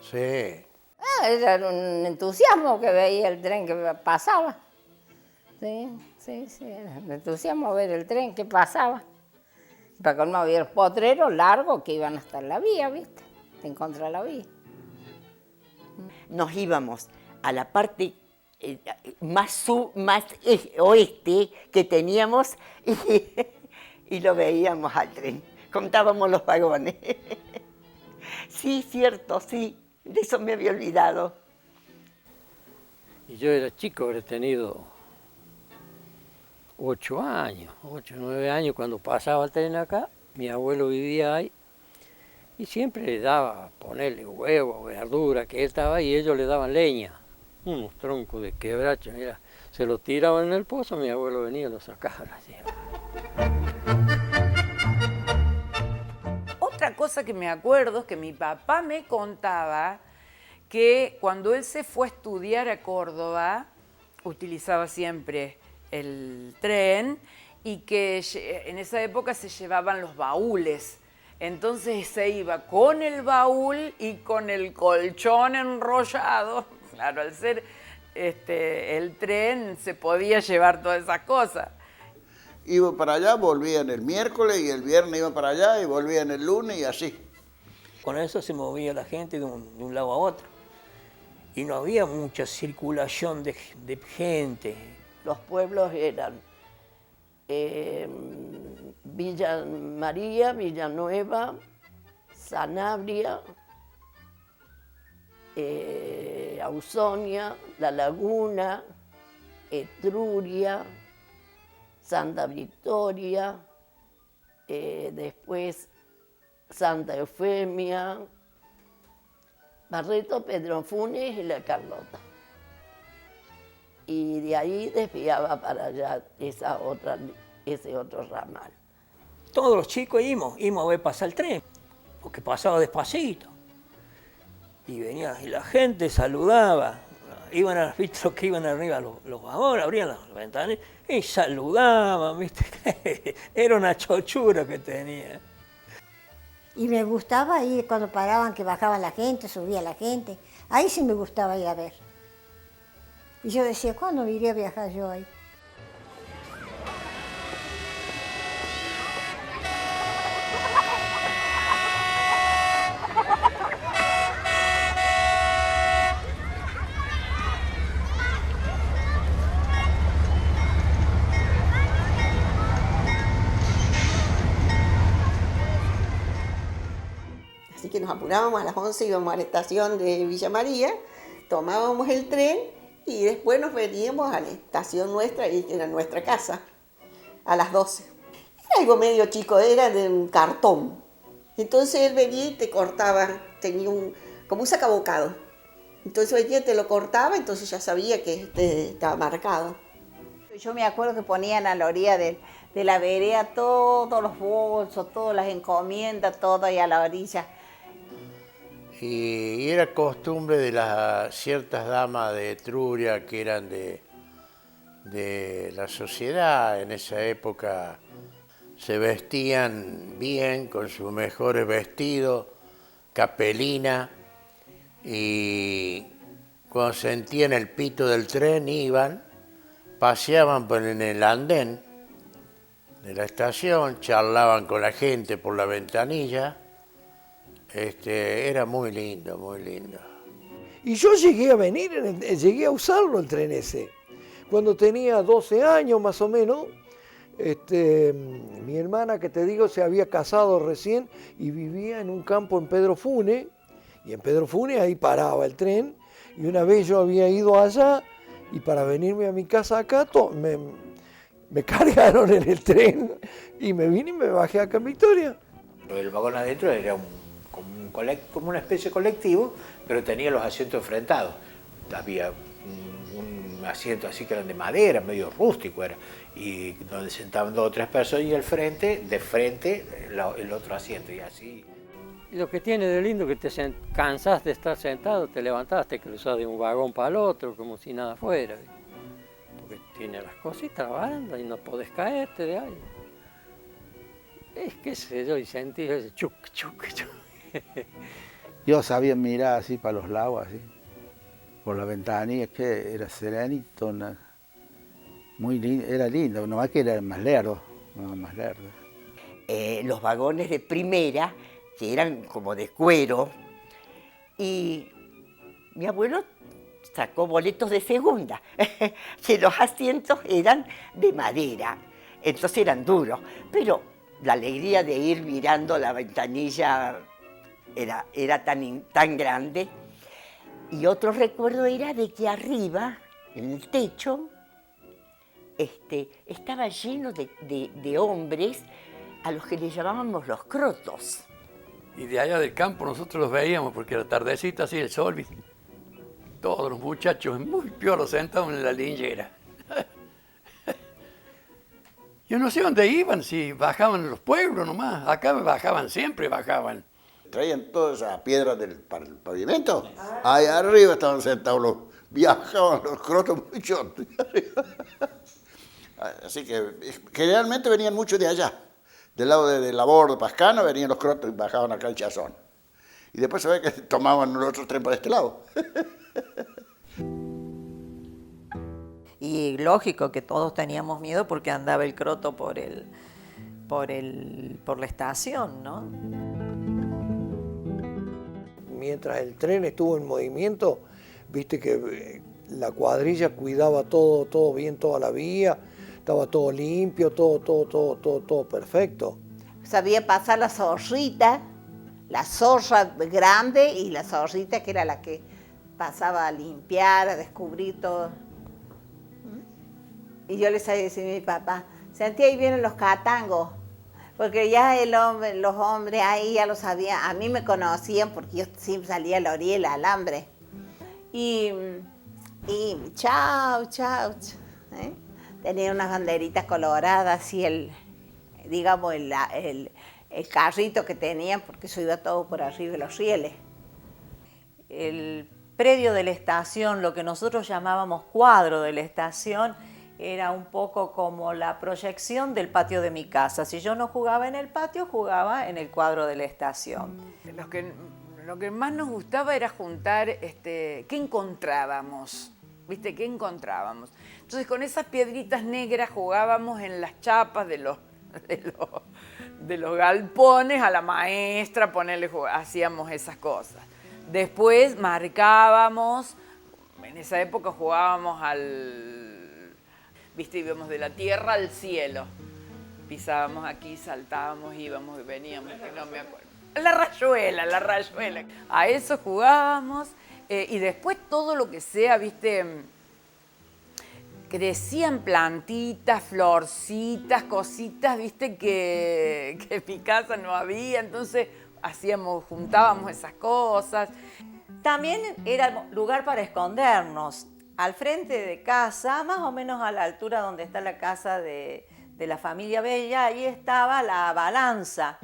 Sí. Era un entusiasmo que veía el tren que pasaba. Sí, era un entusiasmo ver el tren que pasaba. Para colmo había los potreros largos que iban hasta la vía, ¿viste? En contra de la vía. Nos íbamos a la parte más oeste que teníamos y lo veíamos al tren. Contábamos los vagones. Sí, cierto, sí. De eso me había olvidado. Y yo era chico, habré tenido 8 años, 8 o 9 años cuando pasaba el tren acá. Mi abuelo vivía ahí y siempre le daba ponerle huevo, verdura, que él estaba ahí y ellos le daban leña. Unos troncos de quebracho, mira, se los tiraban en el pozo, mi abuelo venía y los sacaba. Otra cosa que me acuerdo es que mi papá me contaba que cuando él se fue a estudiar a Córdoba, utilizaba siempre el tren y que en esa época se llevaban los baúles. Entonces se iba con el baúl y con el colchón enrollado. Claro, al ser el tren se podía llevar todas esas cosas. Iba para allá, volvían el miércoles y el viernes iba para allá y volvían el lunes y así. Con eso se movía la gente de un lado a otro. Y no había mucha circulación de gente. Los pueblos eran Villa María, Villanueva, Sanabria, Ausonia, La Laguna, Etruria, Santa Victoria, después Santa Eufemia, Barreto, Pedro Funes y La Carlota. Y de ahí desviaba para allá ese otro ramal. Todos los chicos íbamos a ver pasar el tren, porque pasaba despacito. Y venía, y la gente saludaba. Iban ¿viste los que iban arriba los vagones, abrían las ventanas y saludaban, ¿viste? Era una chochura que tenía. Y me gustaba ir cuando paraban, que bajaba la gente, subía la gente. Ahí sí me gustaba ir a ver. Y yo decía, ¿cuándo iré a viajar yo ahí? Así que nos apurábamos, a las 11 íbamos a la estación de Villa María, tomábamos el tren y después nos veníamos a la estación nuestra, y era nuestra casa, a las 12. Era algo medio chico, era de un cartón. Entonces él venía y te cortaba, tenía como un sacabocado. Entonces venía y te lo cortaba, entonces ya sabía que estaba marcado. Yo me acuerdo que ponían a la orilla de la vereda todos los bolsos, todas las encomiendas, todo ahí a la orilla. Y era costumbre de las ciertas damas de Etruria que eran de la sociedad en esa época, se vestían bien con sus mejores vestidos, capelina, y cuando sentían el pito del tren iban, paseaban en el andén de la estación, charlaban con la gente por la ventanilla. Era muy lindo, muy lindo. Y yo llegué a venir, llegué a usarlo el tren ese. Cuando tenía 12 años más o menos, mi hermana, que te digo, se había casado recién y vivía en un campo en Pedro Funes. Y en Pedro Funes ahí paraba el tren. Y una vez yo había ido allá y para venirme a mi casa acá, me cargaron en el tren y me vine y me bajé acá en Victoria. El vagón adentro era como una especie de colectivo, pero tenía los asientos enfrentados. Había un asiento así que eran de madera, medio rústico era, y donde sentaban 2 o 3 personas y de frente el otro asiento y así. Lo que tiene de lindo que te cansás de estar sentado, te levantás, te cruzás de un vagón para el otro como si nada fuera. Porque tiene las cositas, la baranda, y no podés caerte de ahí. Es que sé yo, y sentí ese chuc, chuc, chuc. Yo sabía mirar así para los lados, así, por la ventanilla, que era serenito, muy lindo, era lindo, nomás que era más lerdo, más lerdo. Los vagones de primera, que eran como de cuero, y mi abuelo sacó boletos de segunda, que los asientos eran de madera, entonces eran duros, pero la alegría de ir mirando la ventanilla era tan grande. Y otro recuerdo era de que arriba, en el techo, estaba lleno de hombres a los que les llamábamos los crotos. Y de allá del campo nosotros los veíamos porque era tardecita así el sol, ¿viste? Todos los muchachos muy pioros sentados en la linchera. Yo no sé dónde iban, si bajaban en los pueblos nomás. Acá bajaban, siempre bajaban. Traían todas esas piedras para el pavimento. Ahí arriba estaban sentados viajaban los crotos mucho. Así que generalmente venían muchos de allá. Del lado de Labor, de Pascano, venían los crotos y bajaban acá al Chazón. Y después se ve que tomaban los otros tren para este lado. Y lógico que todos teníamos miedo porque andaba el croto por la estación, ¿no? Mientras el tren estuvo en movimiento, viste que la cuadrilla cuidaba todo bien, toda la vía, estaba todo limpio, todo perfecto. Sabía pasar la zorrita, la zorra grande y la zorrita que era la que pasaba a limpiar, a descubrir todo. Y yo les sabía decir a mi papá, sentí ahí vienen los catangos, porque ya los hombres ahí ya lo sabían, a mí me conocían porque yo siempre salía a la orilla del alambre. Y chao, chao, ¿eh? Tenía unas banderitas coloradas y el carrito que tenían, porque eso iba todo por arriba de los rieles. El predio de la estación, lo que nosotros llamábamos cuadro de la estación, era un poco como la proyección del patio de mi casa. Si yo no jugaba en el patio, jugaba en el cuadro de la estación. Lo que más nos gustaba era juntar, ¿qué encontrábamos? ¿Viste? ¿Qué encontrábamos? Entonces con esas piedritas negras jugábamos en las chapas de los galpones a la maestra, hacíamos esas cosas. Después marcábamos, en esa época jugábamos ¿viste? Íbamos de la tierra al cielo. Pisábamos aquí, saltábamos, íbamos y veníamos, que no me acuerdo. La rayuela. A eso jugábamos y después todo lo que sea, ¿viste? Crecían plantitas, florcitas, cositas, ¿viste? Que en mi casa no había, entonces juntábamos esas cosas. También era lugar para escondernos. Al frente de casa, más o menos a la altura donde está la casa de la familia Bella, ahí estaba la balanza.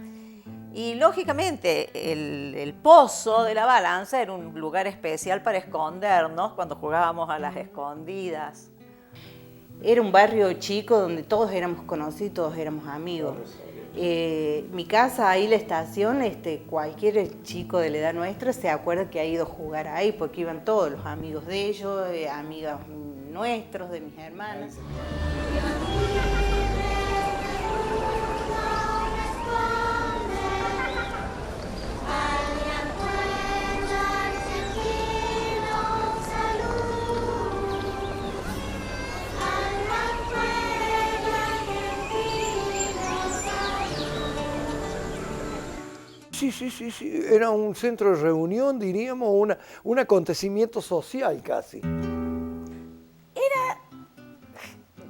Y lógicamente el pozo de la balanza era un lugar especial para escondernos cuando jugábamos a las escondidas. Era un barrio chico donde todos éramos conocidos, todos éramos amigos. Mi casa, ahí la estación, cualquier chico de la edad nuestra se acuerda que ha ido a jugar ahí porque iban todos los amigos de ellos, amigos nuestros, de mis hermanas. Sí, era un centro de reunión, diríamos, un acontecimiento social casi. Era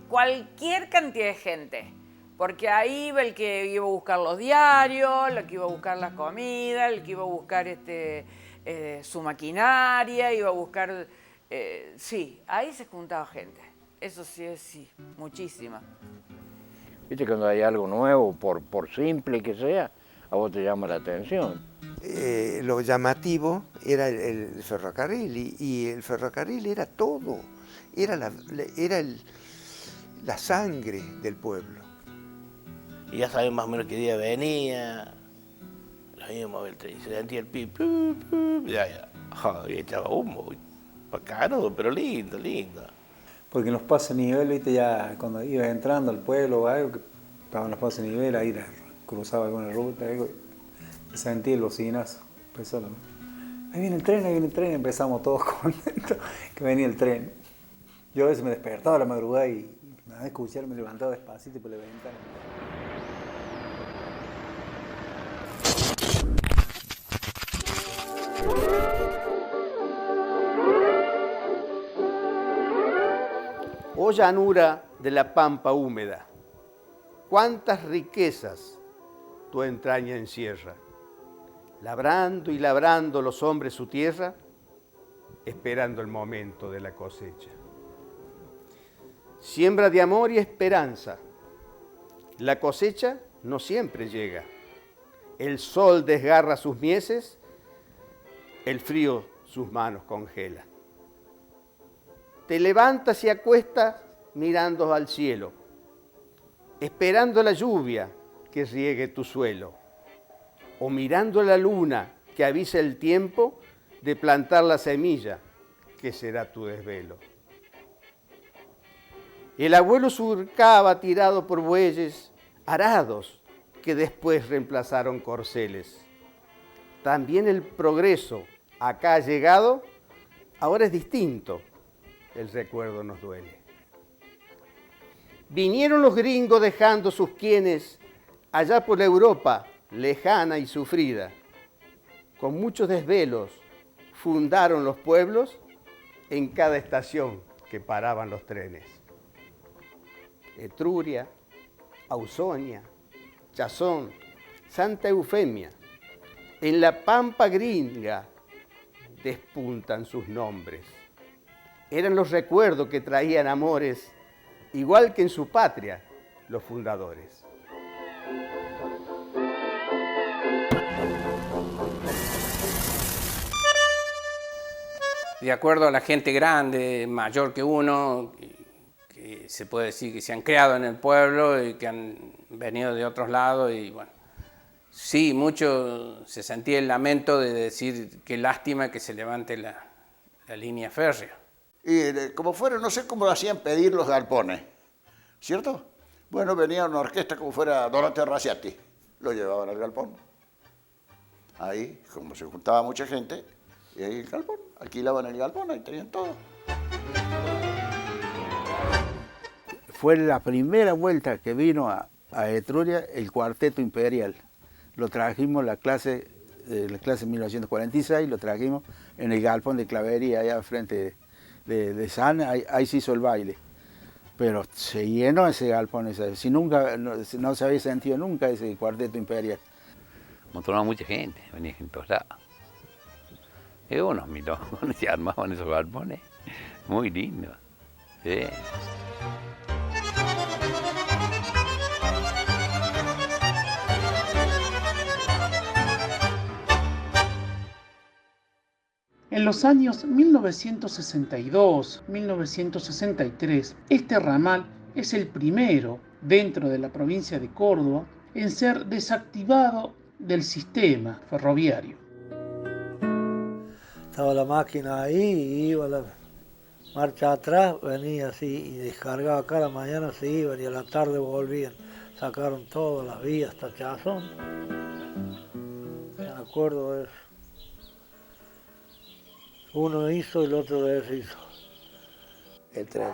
cualquier cantidad de gente, porque ahí iba el que iba a buscar los diarios, el que iba a buscar la comida, el que iba a buscar su maquinaria, iba a buscar... sí, ahí se juntaba gente, eso sí, muchísima. Viste, cuando hay algo nuevo, por simple que sea, a vos te llama la atención. Lo llamativo era el ferrocarril y el ferrocarril era todo, era la sangre del pueblo. Y ya sabíamos más o menos qué día venía, lo íbamos a ver el tren, se sentía el pip, y echaba humo, bacano, pero lindo. Porque en los pasos de nivel, viste, ya cuando ibas entrando al pueblo o algo, que estaban los pasos de nivel, ahí cruzaba alguna ruta, algo, y sentí el bocinazo. Empezó ahí viene el tren, empezamos todos contentos que venía el tren. Yo a veces me despertaba a la madrugada y nada de escuchar, me levantaba despacito por la ventana. Oh llanura de la pampa húmeda, cuántas riquezas tu entraña encierra. Labrando y labrando los hombres su tierra, esperando el momento de la cosecha. Siembra de amor y esperanza. La cosecha no siempre llega. El sol desgarra sus mieses, el frío sus manos congela. Te levantas y acuestas mirando al cielo, esperando la lluvia que riegue tu suelo, o mirando la luna que avisa el tiempo de plantar la semilla que será tu desvelo. El abuelo surcaba tirado por bueyes arados que después reemplazaron corceles. También el progreso acá ha llegado, ahora es distinto, el recuerdo nos duele. Vinieron los gringos dejando sus quienes allá por la Europa, lejana y sufrida. Con muchos desvelos fundaron los pueblos en cada estación que paraban los trenes. Etruria, Ausonia, Chazón, Santa Eufemia. En la Pampa Gringa despuntan sus nombres. Eran los recuerdos que traían amores, igual que en su patria, los fundadores. De acuerdo a la gente grande, mayor que uno, que se puede decir que se han criado en el pueblo y que han venido de otros lados, y bueno, sí, mucho se sentía el lamento de decir qué lástima que se levante la línea férrea. Y como fuera, no sé cómo lo hacían pedir los galpones, ¿cierto? Bueno, venía una orquesta como fuera Doroteo Raciati, lo llevaban al galpón. Ahí, como se juntaba mucha gente, y ahí el galpón, alquilaban el galpón, ahí tenían todo. Fue la primera vuelta que vino a Etruria el Cuarteto Imperial. Lo trajimos la clase 1946, lo trajimos en el galpón de Clavería, allá frente de San, ahí se hizo el baile. Pero se llenó ese galpón, si nunca, no se había sentido nunca ese Cuarteto Imperial. Montonaba mucha gente, venía gente de todos lados. Y unos milones se armaban esos galpones, muy lindos. Sí. En los años 1962-1963, este ramal es el primero dentro de la provincia de Córdoba en ser desactivado del sistema ferroviario. Estaba la máquina ahí y iba la marcha atrás, venía así y descargaba acá, a la mañana se iban y a la tarde volvían. Sacaron todas las vías hasta Chazón. Me acuerdo de eso. Uno hizo y el otro deshizo. El tren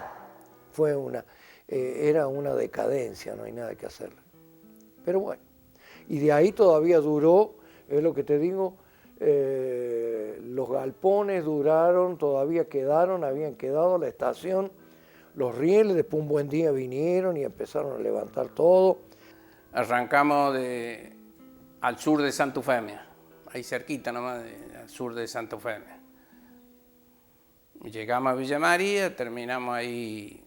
era una decadencia, no hay nada que hacerle. Pero bueno, y de ahí todavía duró, es lo que te digo, los galpones duraron, todavía habían quedado la estación, los rieles, después un buen día vinieron y empezaron a levantar todo. Arrancamos al sur de Santa Eufemia, ahí cerquita nomás, al sur de Santa Eufemia. Llegamos a Villa María, terminamos ahí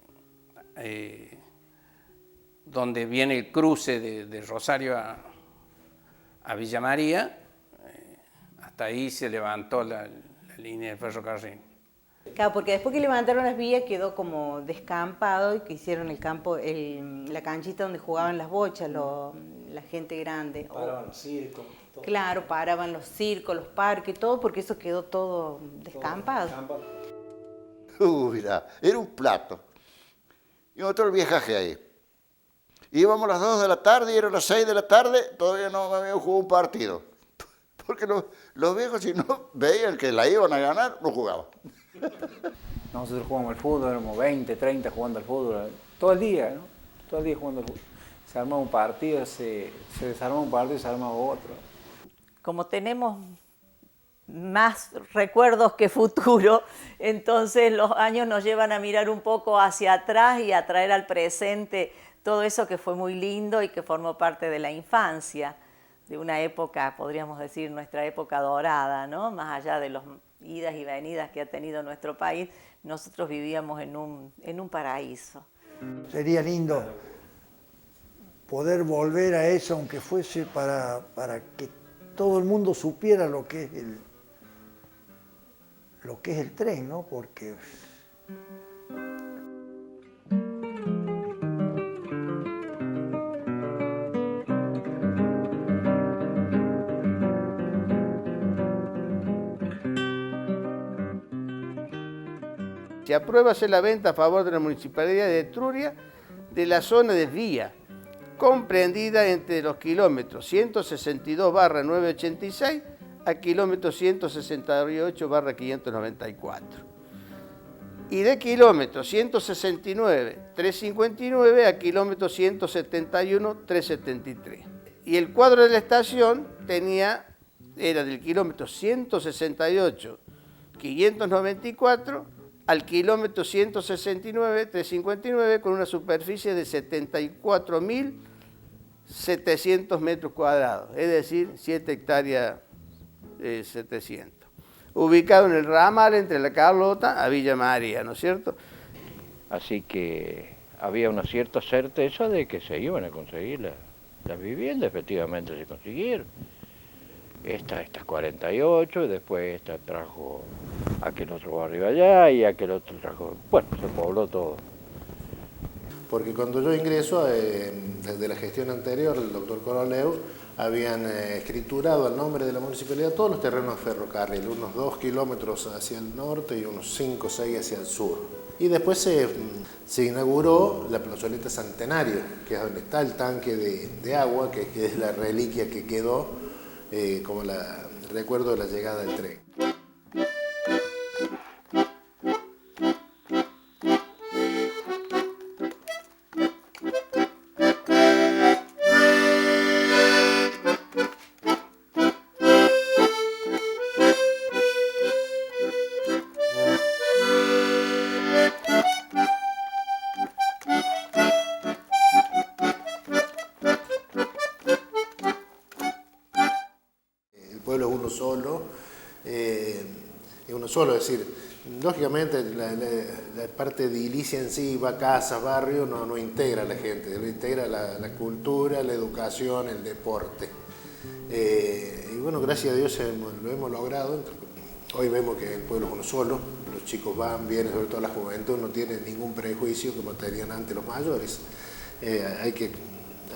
donde viene el cruce de Rosario a Villa María. Hasta ahí se levantó la línea del ferrocarril. Claro, porque después que levantaron las vías quedó como descampado y que hicieron el campo, la canchita donde jugaban las bochas, la gente grande. Paraban los circos. Todo. Claro, paraban los circos, los parques, todo, porque eso quedó todo descampado. Mirá, era un plato. Y otro el viaje ahí. Íbamos a las 2 de la tarde y eran las 6 de la tarde, todavía no habíamos jugado un partido. Porque los viejos, si no veían que la iban a ganar, no jugaban. Nosotros jugamos al fútbol, éramos 20, 30 jugando al fútbol, todo el día, ¿no? Todo el día jugando al fútbol. Se armaba un partido, se desarmaba un partido y se armaba otro. Como tenemos más recuerdos que futuro, entonces los años nos llevan a mirar un poco hacia atrás y a traer al presente todo eso que fue muy lindo y que formó parte de la infancia, de una época, podríamos decir, nuestra época dorada, ¿no? Más allá de las idas y venidas que ha tenido nuestro país, nosotros vivíamos en un paraíso. Sería lindo poder volver a eso, aunque fuese para que todo el mundo supiera lo que es el tren, ¿no? Porque Se aprueba hacer la venta a favor de la Municipalidad de Etruria de la zona de vía, comprendida entre los kilómetros 162/986 a kilómetros 168/594 y de kilómetros 169/359 a kilómetros 171/373. Y el cuadro de la estación era del kilómetro 168 594 al kilómetro 169.359 con una superficie de 74.700 metros cuadrados, es decir, 7 hectáreas 700. Ubicado en el ramal entre La Carlota a Villa María, ¿no es cierto? Así que había una cierta certeza de que se iban a conseguir las viviendas, efectivamente se consiguieron. Estas 48, y después esta trajo aquel otro barrio allá y aquel otro trajo... Bueno, se pobló todo. Porque cuando yo ingreso, desde la gestión anterior, el doctor Coroleu, habían escriturado al nombre de la municipalidad todos los terrenos de ferrocarril, unos 2 kilómetros hacia el norte y unos 5 o 6 hacia el sur. Y después se inauguró la plazoleta Centenario, que es donde está el tanque de agua, que es la reliquia que quedó como recuerdo de la llegada del tren. Es decir, lógicamente la parte edilicia en sí, va casas, barrio, no integra a la gente, lo integra la cultura, la educación, el deporte. Y bueno, gracias a Dios lo hemos logrado. Hoy vemos que el pueblo es uno solo, los chicos van, vienen, sobre todo la juventud, no tienen ningún prejuicio como tenían antes los mayores.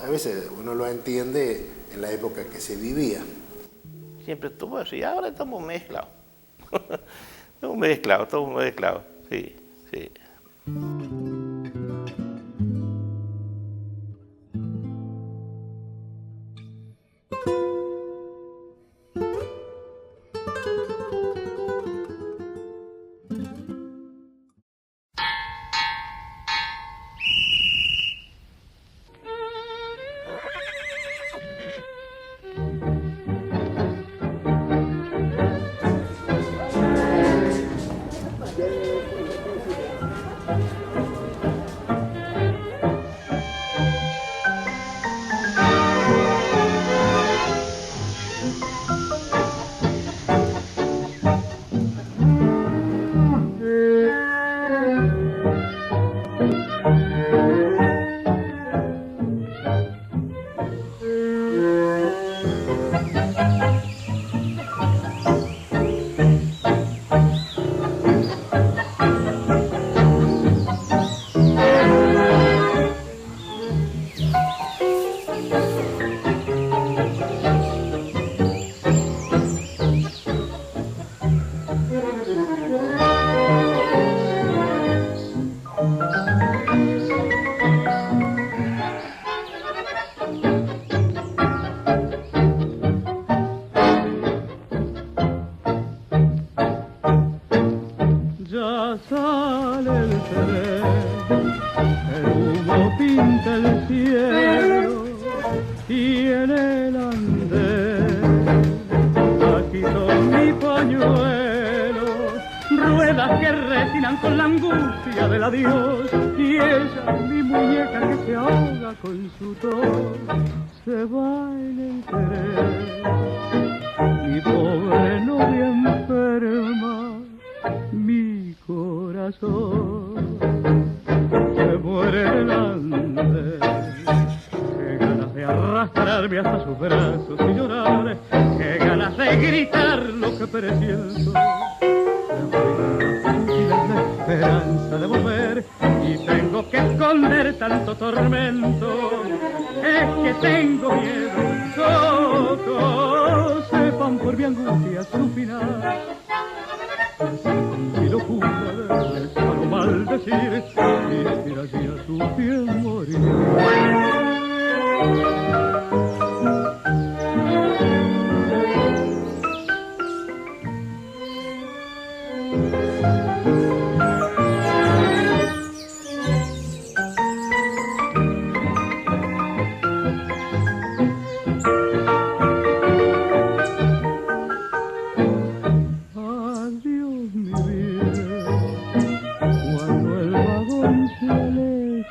A veces uno lo entiende en la época que se vivía. Siempre estuvo así, ahora estamos mezclados. Estamos mezclados, sí, sí.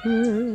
mujer.